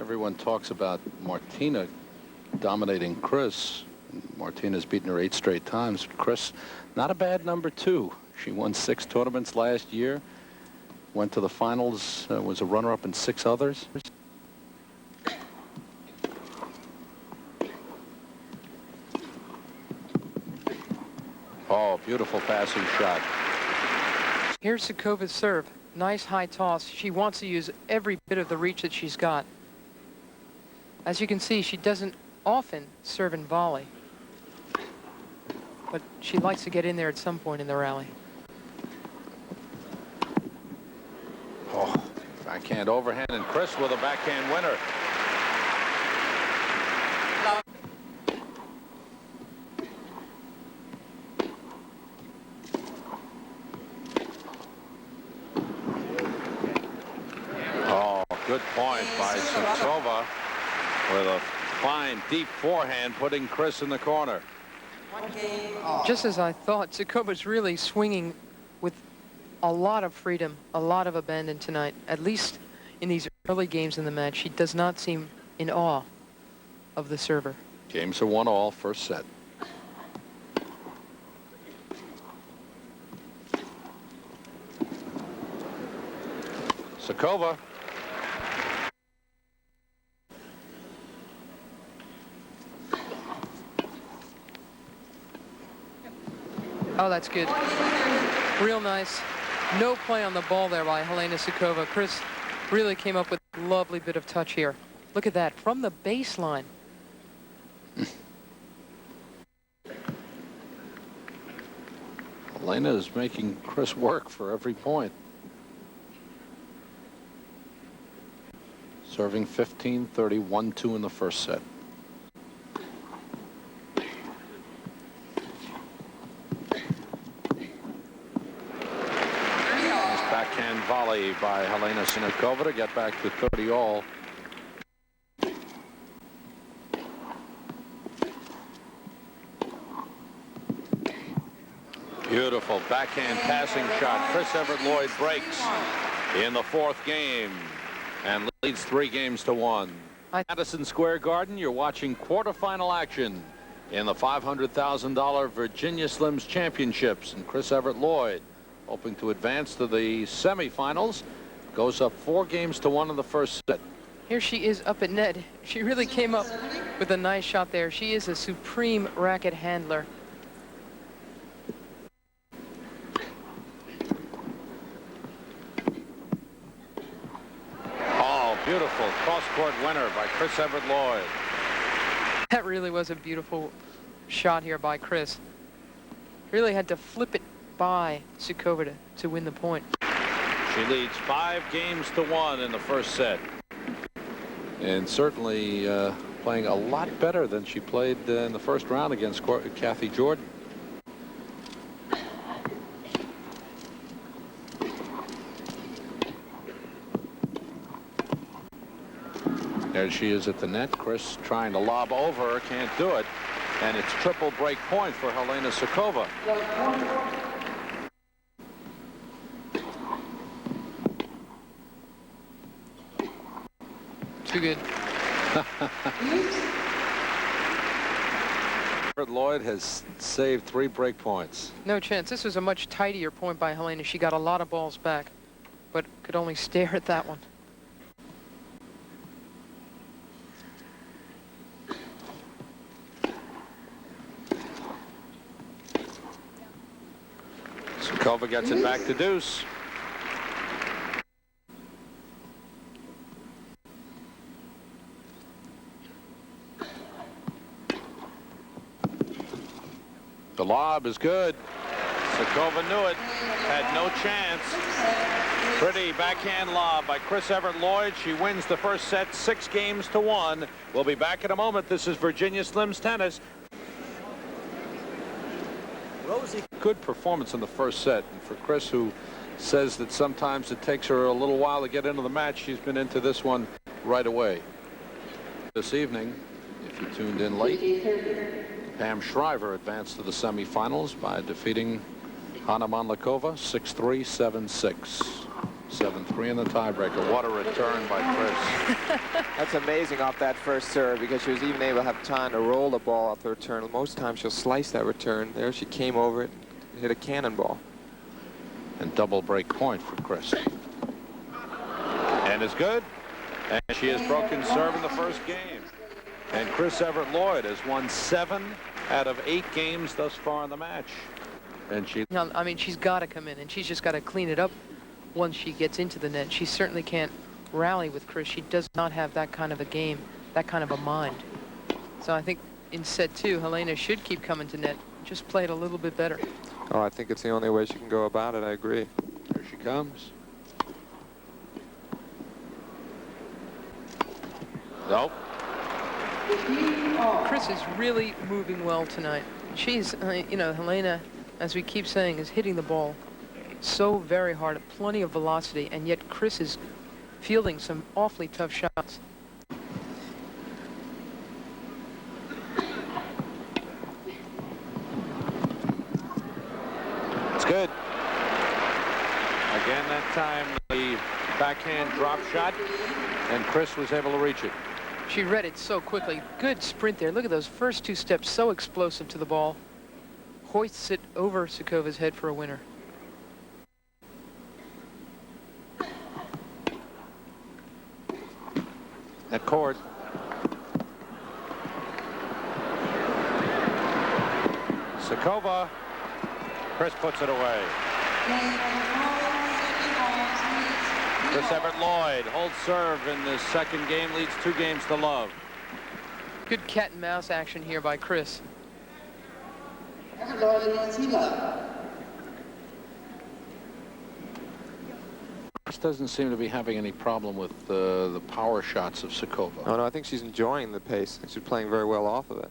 everyone talks about Martina dominating Chris. Martina's beaten her 8 straight times. Chris, not a bad number 2. She won 6 tournaments last year. Went to the finals, was a runner-up in 6 others. Oh, beautiful passing shot. Here's Sukova's serve. Nice high toss. She wants to use every bit of the reach that she's got. As you can see, she doesn't often serve and volley, but she likes to get in there at some point in the rally. Oh, backhand overhand, and Chris with a backhand winner. Good point by Sukova with a fine deep forehand, putting Chris in the corner. Just as I thought, Sukova's really swinging with a lot of freedom, a lot of abandon tonight. At least in these early games in the match, she does not seem in awe of the server. Games are 1-all, first set. Sukova. Oh, that's good. Real nice. No play on the ball there by Helena Sukova. Chris really came up with a lovely bit of touch here. Look at that, from the baseline. Helena is making Chris work for every point. Serving 15-30, 1-2 in the first set. Backhand volley by Helena Sukova to get back to 30-all. Beautiful backhand passing shot. Chris Evert Lloyd breaks in the 4th game and leads 3 games to 1. Madison Square Garden, you're watching quarterfinal action in the $500,000 Virginia Slims Championships, and Chris Evert Lloyd, hoping to advance to the semifinals, goes up 4 games to 1 in the first set. Here she is up at net. She really came up with a nice shot there. She is a supreme racket handler. Oh, beautiful cross-court winner by Chris Evert Lloyd. That really was a beautiful shot here by Chris. Really had to flip it by Sukova to win the point. She leads 5 games to 1 in the first set. And certainly playing a lot better than she played in the first round against Kathy Jordan. There she is at the net. Chris trying to lob over, can't do it. And it's triple break point for Helena Sukova. Too good. Evert Lloyd has saved 3 break points. No chance. This was a much tidier point by Helena. She got a lot of balls back, but could only stare at that one. Sukova gets it back to deuce. The lob is good. Sukova knew it, had no chance. Pretty backhand lob by Chris Evert Lloyd. She wins the first set 6 games to 1. We'll be back in a moment. This is Virginia Slims Tennis. Good performance in the first set. And for Chris, who says that sometimes it takes her a little while to get into the match, she's been into this one right away. This evening, if you tuned in late, Pam Shriver advanced to the semifinals by defeating Hana Mandlikova 6-3, 7-6. 7-3 in the tiebreaker. What a return by Chris. That's amazing off that first serve, because she was even able to have time to roll the ball off the return. Most times she'll slice that return. There she came over it and hit a cannonball. And double break point for Chris. And it's good. And she has broken serve in the first game. And Chris Evert Lloyd has won 7 out of 8 games thus far in the match. And she... No, I mean, she's got to come in, and she's just got to clean it up once she gets into the net. She certainly can't rally with Chris. She does not have that kind of a game, that kind of a mind. So I think in set 2, Helena should keep coming to net, just play it a little bit better. Oh, I think it's the only way she can go about it. I agree. Here she comes. Nope. Chris is really moving well tonight. She's, you know, Helena, as we keep saying, is hitting the ball so very hard, plenty of velocity, and yet Chris is fielding some awfully tough shots. It's good. Again, that time the backhand drop shot, and Chris was able to reach it. She read it so quickly. Good sprint there. Look at those first 2 steps, so explosive to the ball. Hoists it over Sukova's head for a winner. At court. Sukova. Chris puts it away. Chris Evert Lloyd holds serve in the second game, leads 2 games to love. Good cat and mouse action here by Chris. Chris doesn't seem to be having any problem with the power shots of Sukova. Oh, no, I think she's enjoying the pace. She's playing very well off of it.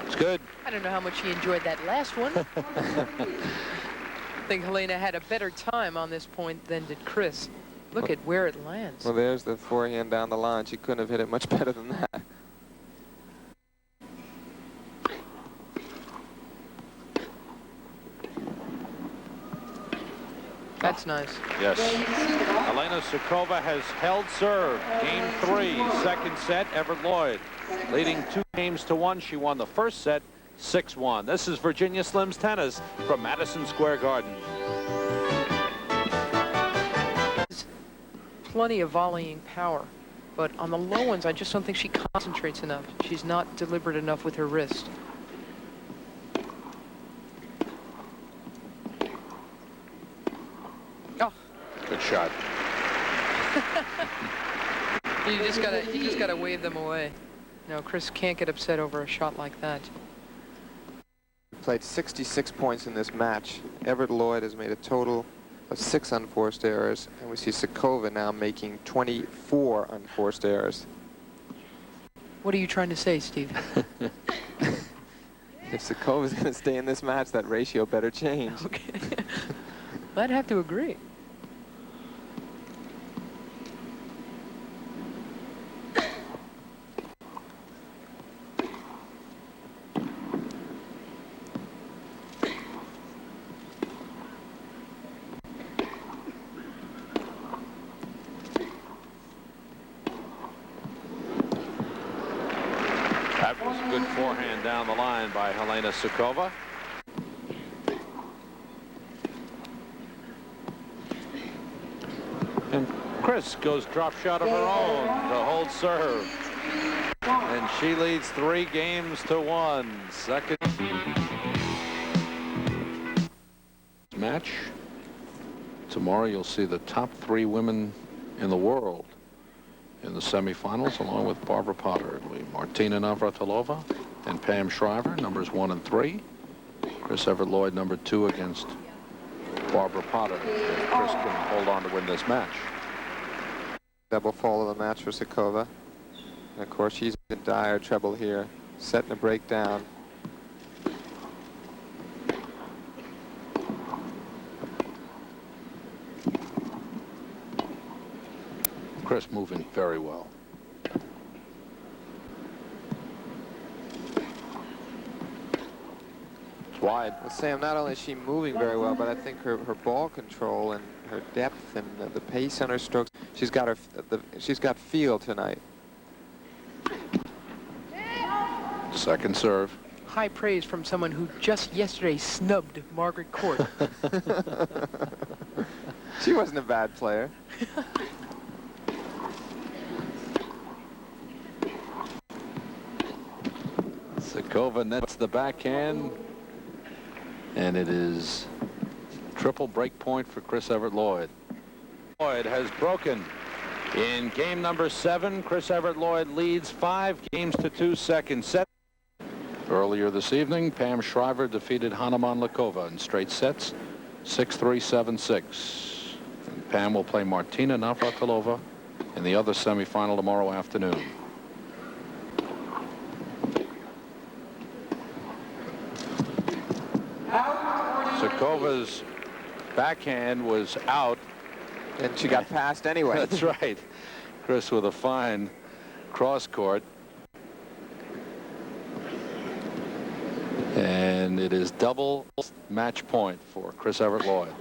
It's good. I don't know how much he enjoyed that last one. I think Helena had a better time on this point than did Chris. Look at where it lands. Well, there's the forehand down the line. She couldn't have hit it much better than that. That's nice. Yes. Helena Sukova has held serve. Game 3, second set, Evert Lloyd leading 2 games to 1. She won the first set 6-1. This is Virginia Slims tennis from Madison Square Garden. Plenty of volleying power, but on the low ones, I just don't think she concentrates enough. She's not deliberate enough with her wrist. Oh. Good shot. You just gotta wave them away. No, Chris can't get upset over a shot like that. Played 66 points in this match. Evert Lloyd has made a total of 6 unforced errors, and we see Sukova now making 24 unforced errors. What are you trying to say, Steve? If Sukova's going to stay in this match, that ratio better change. Okay. I'd have to agree. That was a good forehand down the line by Helena Sukova. And Chris goes drop shot of her own to hold serve. And she leads 3 games to 1. Second match. Tomorrow you'll see the top 3 women in the world in the semifinals, along with Barbara Potter. It'll be Martina Navratilova and Pam Shriver, numbers 1 and 3. Chris Evert Lloyd, number 2, against Barbara Potter. If Chris can hold on to win this match. Double fall of the match for Sukova. And of course, she's in dire trouble here, setting a break down. Chris moving very well. wide. Well, Sam, not only is she moving very well, but I think her ball control and her depth and the pace on her strokes, she's got feel tonight. Second serve. High praise from someone who just yesterday snubbed Margaret Court. She wasn't a bad player. Sukova nets the backhand, and it is triple break point for Chris Evert Lloyd. Lloyd has broken in game number 7. Chris Evert Lloyd leads 5 games to 2 second set. Earlier this evening, Pam Shriver defeated Hanuman Lakova in straight sets, 6-3, 7-6. And Pam will play Martina Navratilova in the other semifinal tomorrow afternoon. Sukova's backhand was out. And she got passed anyway. That's right. Chris with a fine cross court. And it is double match point for Chris Evert Lloyd.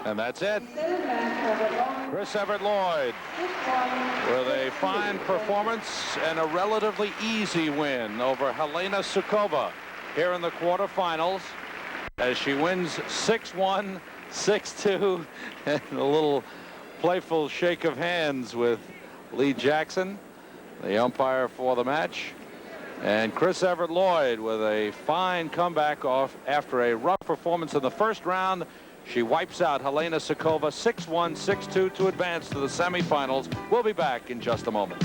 And that's it. Chris Evert Lloyd with a fine performance and a relatively easy win over Helena Sukova here in the quarterfinals as she wins 6-1, 6-2, and a little playful shake of hands with Lee Jackson, the umpire for the match. And Chris Evert Lloyd with a fine comeback off after a rough performance in the first round. She wipes out Helena Sukova 6-1, 6-2 to advance to the semifinals. We'll be back in just a moment.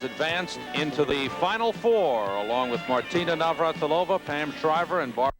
Advanced into the final 4 along with Martina Navratilova, Pam Shriver, and Barbara